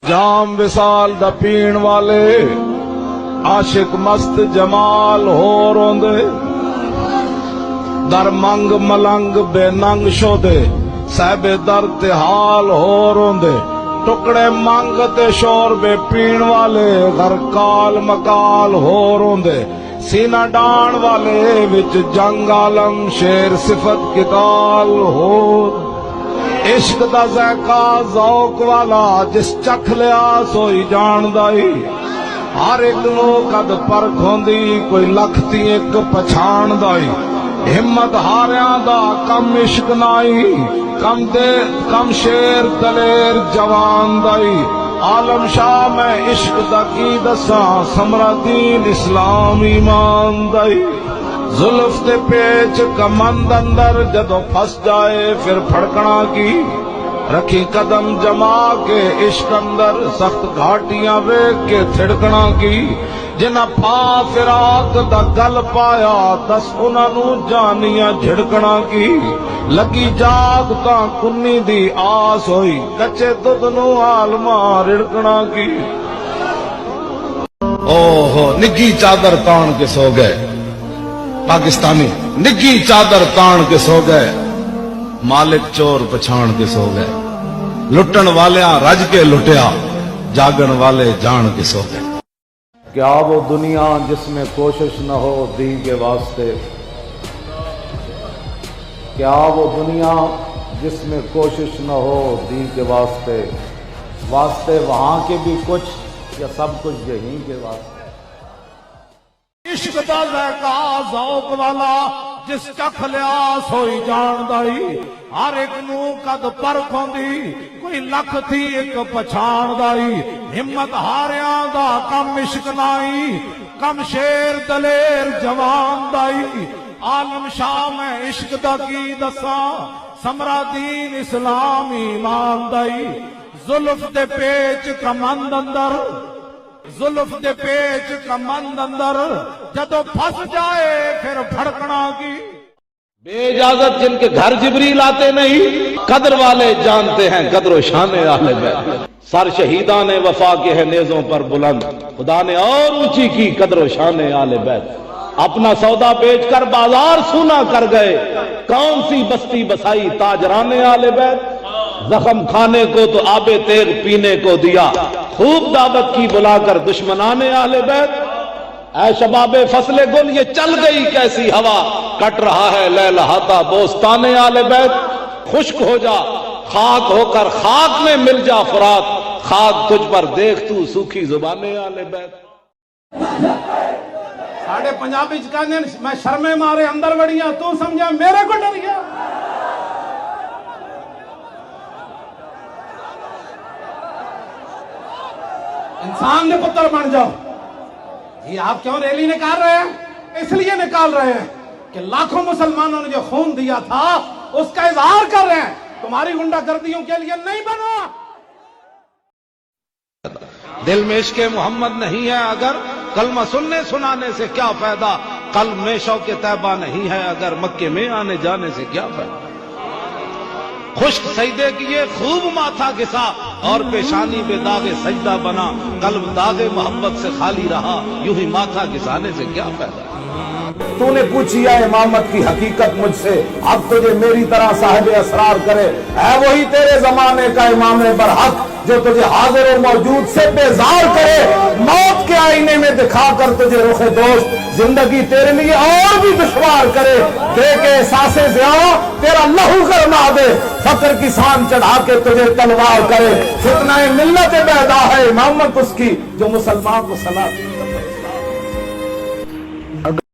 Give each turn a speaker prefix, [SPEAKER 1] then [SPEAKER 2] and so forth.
[SPEAKER 1] जाम विसाल दा पीण वाले आशिक मस्त जमाल हो रोंदे दर मंग मलंग बेनंग शोदे साहबे दर ते हाल हो रोंदे टुकड़े मंग ते शोर बे पीण वाले घर काल मकाल हो रोंदे सीना डाण वाले विच जंग आलम शेर सिफत किताल हो इश्क दा ज़ायका ज़ौक वाला जिस चख लिया सोई जानदा ही हर एक नू कद परख होंदी कोई लख ती एक पछाणदा ही हिम्मत हारियां दा कम इश्क नाई कम शेर दलेर जवान दा ही आलम शाह मैं इश्क दा की दसां समरा दीन इस्लाम ईमान दा ही जुल्फ ते पेच कमंद अंदर जदों फंस जाए फिर फड़कना की रखी कदम जमा के इश्क अंदर सख्त घाटियां वेख के थिड़कना की जिन्हां पा फिराक दा गल पाया दस उन्हां नू जानियां झिड़कना की लगी जाग तां कुन्नी दी आस होई कच्चे दुध नू आलमा रिड़कना की ओहो निगी चादर तान के सो गए पाकिस्तानी निगी चादर तान के सो गए मालिक चोर पछाण के सो गए लुटन वालियां रज के लुटिया जागन वाले जान के सो गए क्या वो दुनिया जिसमें कोशिश न हो दी के वास्ते क्या वो दुनिया जिसमें कोशिश न हो दी के वास्ते वास्ते वहां के भी कुछ या सब कुछ यहीं के वास्ते इश्क दा ज़ायका ज़ौक वाला जिस चख लिया सोई जानदा ही हर एक नू कद परख होंदी कोई लख थी एक पछाणदा ही हिम्मत हारियां दा कम इश्क नाई कम शेर दलेर जवान दा ही आलम शाह मैं इश्क दा की दसां समरा दीन इस्लाम ईमान दा ही जुल्फ दे पेच कमंद अंदर जुल्फ दे पेच कमंद अंदर जदों फंस जाए फिर फड़कना की बेइजाजत जिनके घर जिबरील आते नहीं कदर वाले जानते हैं कदर शाने आले बैत सर शहीदान वफा के है नेजों पर बुलंद खुदा ने और ऊंची की कदर शाने आले बैत अपना सौदा बेचकर बाजार सूना कर गए कौन सी बस्ती बसाई ताजराने आले बैत जख्म खाने को तो आबे तेग पीने को दिया खूब दावत की बुलाकर दुश्मनाने आले बैत ऐ शबाबे फसले गुल ये चल गई कैसी हवा कट रहा है लहलहाता बोस्ताने आले बैत खुश्क हो जा खाक होकर खाक में मिल जा फुरात खाक तुझ पर देख तू सूखी जुबाने आले बैत साढ़े पंजाबी च कहंदे मैं शर्मे मारे अंदर वड़िया तू समझा मेरे को डर गया इंसान ने पुत्र बन जाओ ये आप क्यों रैली निकाल रहे हैं इसलिए निकाल रहे हैं कि लाखों मुसलमानों ने जो खून दिया था उसका इजहार कर रहे हैं तुम्हारी गुंडागर्दियों के लिए नहीं बना दिल में इश्क मोहम्मद नहीं है अगर कलमा सुनने सुनाने से क्या फायदा कल्ब में शौक तैबा नहीं है अगर मक्के में आने जाने से क्या फायदा खुश्क सजदे किए खूब माथा घिसा और पेशानी पे दागे सजदा बना कल्ब दागे मोहब्बत से खाली रहा यूं ही माथा घिसाने से क्या फायदा तूने पूछी है इमामत की हकीकत मुझसे अब तुझे मेरी तरह साहिब असरार करे है वही तेरे जमाने का इमाम बरहक जो तुझे हाजिर और मौजूद से बेजार करे मौत के आईने में दिखाकर तुझे रुखे दोस्त जिंदगी तेरे लिए और भी दुश्वार करे दे के एहसासे ज़िया तेरा लहू गरमा दे फक्र की शान चढ़ा के तुझे तलवार करे फितना मिल्लत बैदा है इमामत उसकी जो मुसलमान को सलाह